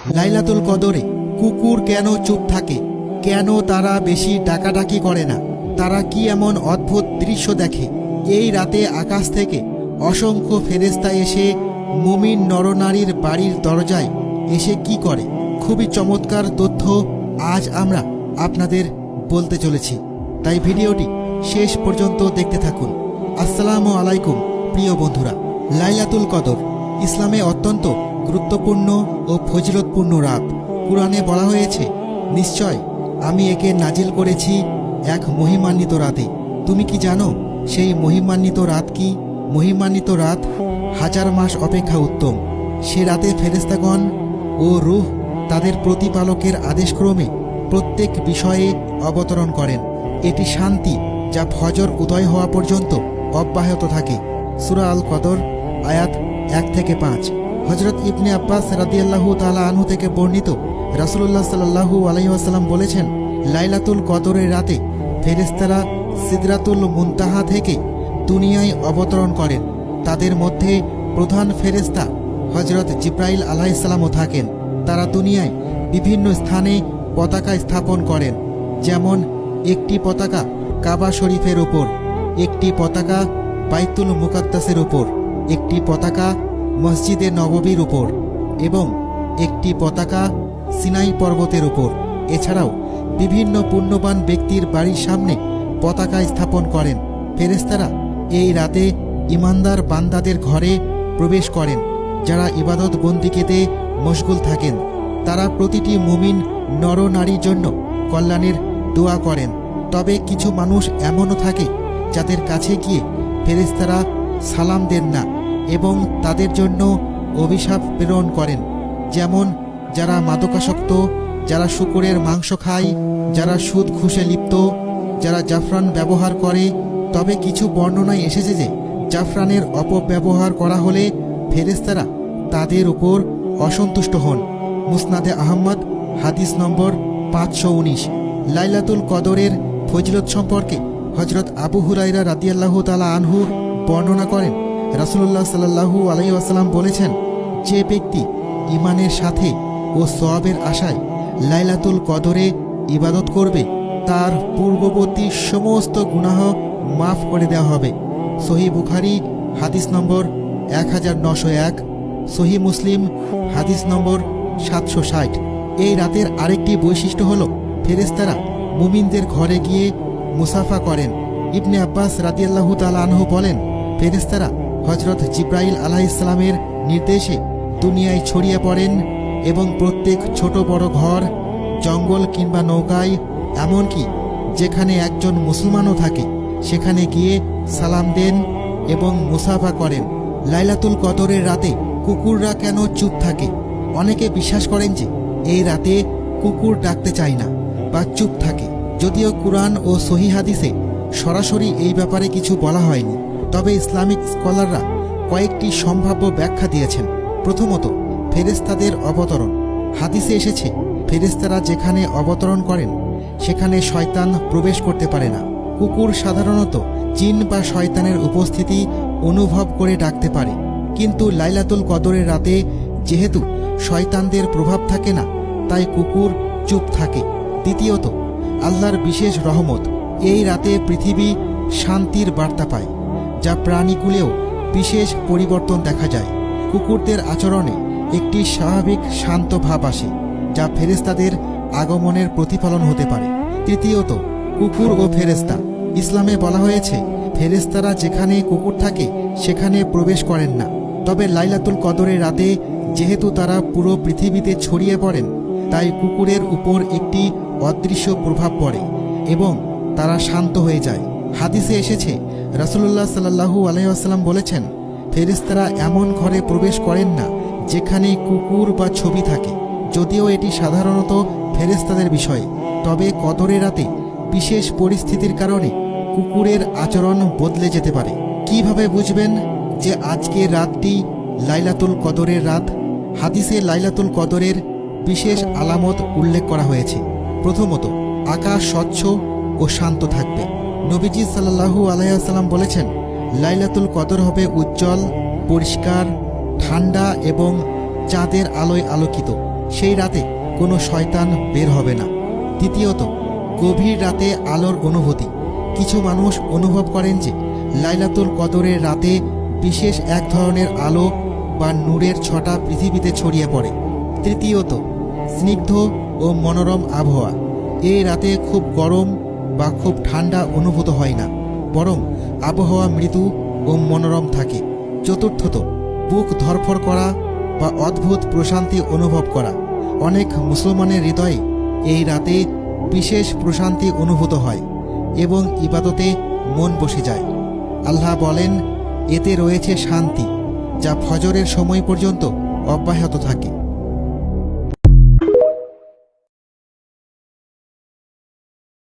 লাইলাতুল কদরে কুকুর কেন চুপ থাকে? কেন তারা বেশি ডাকাডাকি করে না? তারা কি এমন অদ্ভুত দৃশ্য দেখে? এই রাতে আকাশ থেকে অসংখ্য ফেরেশতা এসে মুমিন নরনারীর বাড়ির দরজায় এসে কি করে? খুবই চমৎকার তথ্য আজ আমরা আপনাদের বলতে চলেছি, তাই ভিডিওটি শেষ পর্যন্ত দেখতে থাকুন। আসসালামু আলাইকুম প্রিয় বন্ধুরা। লাইলাতুল কদর ইসলামে অত্যন্ত গুরুত্বপূর্ণ ও ফজিলতপূর্ণ রাত। কুরআনে বলা হয়েছে, নিশ্চয় আমি একে নাজিল করেছি এক মহিমান্বিত রাতে। তুমি কি জানো সেই মহিমান্বিত রাত কি? মহিমান্বিত রাত হাজার মাস অপেক্ষা উত্তম। সে রাতে ফেরেশতাগণ ও রূহ তাদের প্রতিপালকের আদেশক্রমে প্রত্যেক বিষয়ে অবতরণ করেন। এটি শান্তি যা ফজর উদয় হওয়া পর্যন্ত অব্যাহত থাকে। সূরা আল কদর আয়াত 1-5। হযরত ইবনে আব্বাস রাদিয়াল্লাহু তাআলা আনহু থেকে বর্ণিত, রাসূলুল্লাহ সাল্লাল্লাহু আলাইহি ওয়াসাল্লাম বলেছেন, লাইলাতুল কদরের রাতে ফেরেশতারা সিদরাতুল মুনতাহা থেকে দুনিয়ায় অবতরণ করেন। তাদের মধ্যে প্রধান ফেরেশতা হযরত জিবরাইল আলাইহিস সালামও থাকেন। তারা দুনিয়ায় বিভিন্ন স্থানে পতাকা স্থাপন করেন, যেমন একটি পতাকা কাবা শরীফের উপর, একটি পতাকা বাইতুল মুকাদ্দাসের উপর, একটি পতাকা মসজিদে নববীর উপর এবং একটি পতাকা সিনাই পর্বতের উপর। এছাড়াও বিভিন্ন পুণ্যবান ব্যক্তির বাড়ির সামনে পতাকা স্থাপন করেন। ফেরেশতারা এই রাতে ইমানদার বান্দাদের ঘরে প্রবেশ করেন, যারা ইবাদত বন্দিকেতে মশগুল থাকেন। তারা প্রতিটি মুমিন নরনারীর জন্য কল্যাণের দোয়া করেন। তবে কিছু মানুষ এমনও থাকে যাদের কাছে গিয়ে ফেরেশতারা সালাম দেন না এবং তাদের জন্য অভিশাপ প্রেরণ করেন, যেমন যারা মাদকাসক্ত, যারা শূকরের মাংস খায়, যারা সুদ ঘুষে লিপ্ত, যারা জাফরান ব্যবহার করে। তবে কিছু বর্ণনায় এসেছে যে জাফরানের অপব্যবহার করা হলে ফেরেশতারা তাদের উপর অসন্তুষ্ট হন। মুসনাদে আহমদ হাদিস নম্বর 519। লাইলাতুল কদরের ফজিলত সম্পর্কে হযরত আবু হুরায়রা রাদিয়াল্লাহু তাআলা আনহু বর্ণনা করেন, রাসূলুল্লাহ সাল্লাল্লাহু আলাইহি ওয়াসাল্লাম বলেছেন, যে ব্যক্তি ঈমানের সাথে ও সওয়াবের আশায় লাইলাতুল কদরে ইবাদত করবে, তার পূর্ববর্তী সমস্ত গুনাহ মাফ করে দেওয়া হবে। সহিহ বুখারী হাদিস নম্বর 1901, সহিহ মুসলিম হাদিস নম্বর 760। এই রাতের আরেকটি বৈশিষ্ট্য হল ফেরেশতারা মুমিনদের ঘরে গিয়ে মুসাফা করেন। ইবনে আব্বাস রাদিয়াল্লাহু তাআলা আনহু বলেন, ফেরেশতারা হযরত জিবরাইল আলাইহিস সালামের নির্দেশে দুনিয়ায় ছড়িয়ে পড়েন এবং প্রত্যেক ছোট বড় ঘর, জঙ্গল কিংবা নৌকায়, এমনকি যেখানে একজন মুসলমানও থাকে, সেখানে গিয়ে সালাম দেন এবং মুসাফা করেন। লাইলাতুল কদরের রাতে কুকুররা কেন চুপ থাকে? অনেকে বিশ্বাস করেন যে এই রাতে কুকুর ডাকতে চায় না বা চুপ থাকে। যদিও কুরআন ও সহিহ হাদিসে সরাসরি এই ব্যাপারে কিছু বলা হয়নি, তবে ইসলামিক স্কলাররা কয়েকটি সম্ভাব্য ব্যাখ্যা দিয়েছেন। প্রথমত, ফেরেশতাদের অবতরণ। হাদিসে এসেছে, ফেরেশতারা যেখানে অবতরণ করেন সেখানে শয়তান প্রবেশ করতে পারে না। কুকুর সাধারণত জিন বা শয়তানের উপস্থিতি অনুভব করে ডাকতে পারে, কিন্তু লাইলাতুল কদরের রাতে যেহেতু শয়তানদের প্রভাব থাকে না, তাই কুকুর চুপ থাকে। দ্বিতীয়ত, আল্লাহর বিশেষ রহমত। এই রাতে পৃথিবী শান্তির বার্তা পায়, যা প্রাণীকুলেও বিশেষ পরিবর্তন দেখা যায়। কুকুরদের আচরণে একটি স্বাভাবিক শান্ত ভাব আসে, যা ফেরেশতাদের আগমনের প্রতিফলন হতে পারে। তৃতীয়ত, কুকুর ও ফেরেশতা। ইসলামে বলা হয়েছে, ফেরেশতারা যেখানে কুকুর থাকে সেখানে প্রবেশ করেন না। তবে লাইলাতুল কদরের রাতে যেহেতু তারা পুরো পৃথিবীতে ছড়িয়ে পড়েন, তাই কুকুরের উপর একটি অদৃশ্য প্রভাব পড়ে এবং তারা শান্ত হয়ে যায়। হাদিসে এসেছে, রাসূলুল্লাহ সাল্লাল্লাহু আলাইহি ওয়াসাল্লাম বলেছেন, ফেরেশতারা এমন ঘরে প্রবেশ করেন না যেখানে কুকুর বা ছবি থাকে। যদিও এটি সাধারণত ফেরেশতাদের বিষয়, তবে কদরের রাতে বিশেষ পরিস্থিতির কারণে কুকুরের আচরণ বদলে যেতে পারে। কিভাবে বুঝবেন যে আজকের রাতটি লাইলাতুল কদরের রাত? হাদিসে লাইলাতুল কদরের বিশেষ আলামত উল্লেখ করা হয়েছে। প্রথমত, আকাশ স্বচ্ছ ও শান্ত থাকবে। নবীজি সাল্লাল্লাহু আলাইহি ওয়াসাল্লাম বলেছেন, লাইলাতুল কদর হবে উজ্জ্বল, পরিষ্কার, ঠান্ডা এবং চাঁদের আলোয় আলোকিত। সেই রাতে কোনো শয়তান বের হবে না। দ্বিতীয়ত, গভীর রাতে আলোর অনুভূতি। কিছু মানুষ অনুভব করেন যে লাইলাতুল কদরের রাতে বিশেষ এক ধরনের আলো বা নূরের ছটা পৃথিবীতে ছড়িয়ে পড়ে। তৃতীয়ত, স্নিগ্ধ ও মনোরম আবহাওয়া। এই রাতে খুব গরম বা খুব ঠান্ডা অনুভূত হয় না, বরং আবহাওয়া মৃদু ও মনোরম থাকে। চতুর্থত, বুক ধড়ফড় করা বা অদ্ভুত প্রশান্তি অনুভব করা। অনেক মুসলমানের হৃদয়ে এই রাতে বিশেষ প্রশান্তি অনুভূত হয় এবং ইবাদতে মন বসে যায়। আল্লাহ বলেন, এতে রয়েছে শান্তি যা ফজরের সময় পর্যন্ত অব্যাহত থাকে।